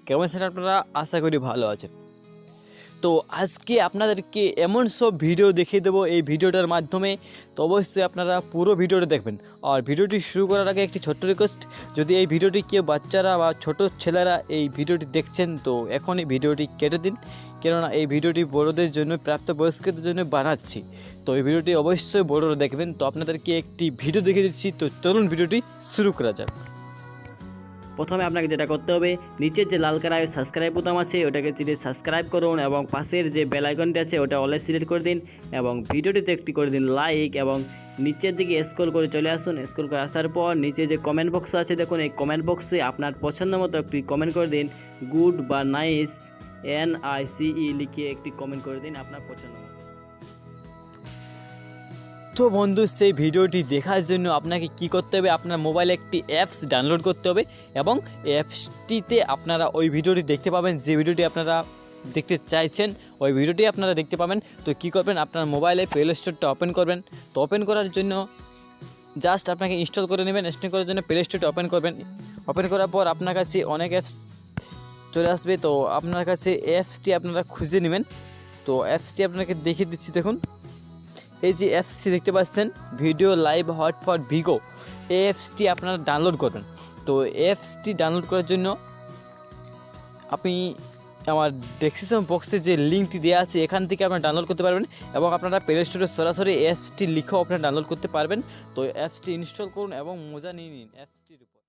কেমন আছেন আপনারা? আশা করি ভালো আছেন। তো আজকে আপনাদেরকে এমন সব ভিডিও দেখিয়ে দেবো এই ভিডিওটার মাধ্যমে, তো অবশ্যই আপনারা পুরো ভিডিওটা দেখবেন। আর ভিডিওটি শুরু করার আগে একটি ছোট্ট রিকোয়েস্ট, যদি এই ভিডিওটি কেউ বাচ্চারা বা ছোট ছেলেরা এই ভিডিওটি দেখছেন তো এখনই ভিডিওটি কেটে দিন, কেননা এই ভিডিওটি বড়োদের জন্য, প্রাপ্তবয়স্কদের জন্য বানাচ্ছি। তো এই ভিডিওটি অবশ্যই বড়োরা দেখবেন। তো আপনাদেরকে একটি ভিডিও দেখিয়ে দিচ্ছি, তো চলুন ভিডিওটি শুরু করা যাক। প্রথমে আপনাকে যেটা করতে হবে, নিচের যে লাল কালারের সাবস্ক্রাইব বোতাম আছে ওটাকে চিনে সাবস্ক্রাইব করুন এবং পাশের যে বেল আইকনটি আছে ওটা অলে সিলেক্ট করে দিন এবং ভিডিওটিতে একটি করে দিন লাইক এবং নিচের দিকে স্ক্রল করে চলে আসুন। স্ক্রল করে আসার পর নিচে যে কমেন্ট বক্স আছে দেখুন, এই কমেন্ট বক্সে আপনার পছন্দ মতো একটি কমেন্ট করে দিন, গুড বা নাইস NICE লিখে একটি কমেন্ট করে দিন আপনার পছন্দ মতো। তো বন্ধু, সেই ভিডিওটি দেখার জন্য আপনাকে কি করতে হবে, আপনার মোবাইলে একটি অ্যাপস ডাউনলোড করতে হবে এবং অ্যাপসটিতে আপনারা ওই ভিডিওটি দেখতে পাবেন, যে ভিডিওটি আপনারা দেখতে চাইছেন ওই ভিডিওটি আপনারা দেখতে পাবেন। তো কি করবেন, আপনার মোবাইলে প্লে স্টোরটা ওপেন করবেন। তো ওপেন করার জন্য জাস্ট আপনাকে ইনস্টল করে নেবেন। ইনস্টল করার জন্য প্লে স্টোরটা ওপেন করবেন। ওপেন করার পর আপনার কাছে অনেক অ্যাপস চলে আসবে, তো আপনার কাছে অ্যাপসটি আপনারা খুঁজে নেবেন। তো অ্যাপসটি আপনাকে দেখিয়ে দিচ্ছি, দেখুন এই যে অ্যাপসটি দেখতে পাচ্ছেন, ভিডিও লাইভ হটস্পট ভিগো, এই অ্যাপসটি আপনারা ডাউনলোড করবেন। তো অ্যাপসটি ডাউনলোড করার জন্য আপনি আমার ডেসক্রিপশন বক্সে যে লিঙ্কটি দেওয়া আছে এখান থেকে আপনারা ডাউনলোড করতে পারবেন এবং আপনারা প্লে স্টোরে সরাসরি অ্যাপসটি লিখেও আপনারা ডাউনলোড করতে পারবেন। তো অ্যাপসটি ইনস্টল করুন এবং মজা নিয়ে নিন অ্যাপসটির উপর।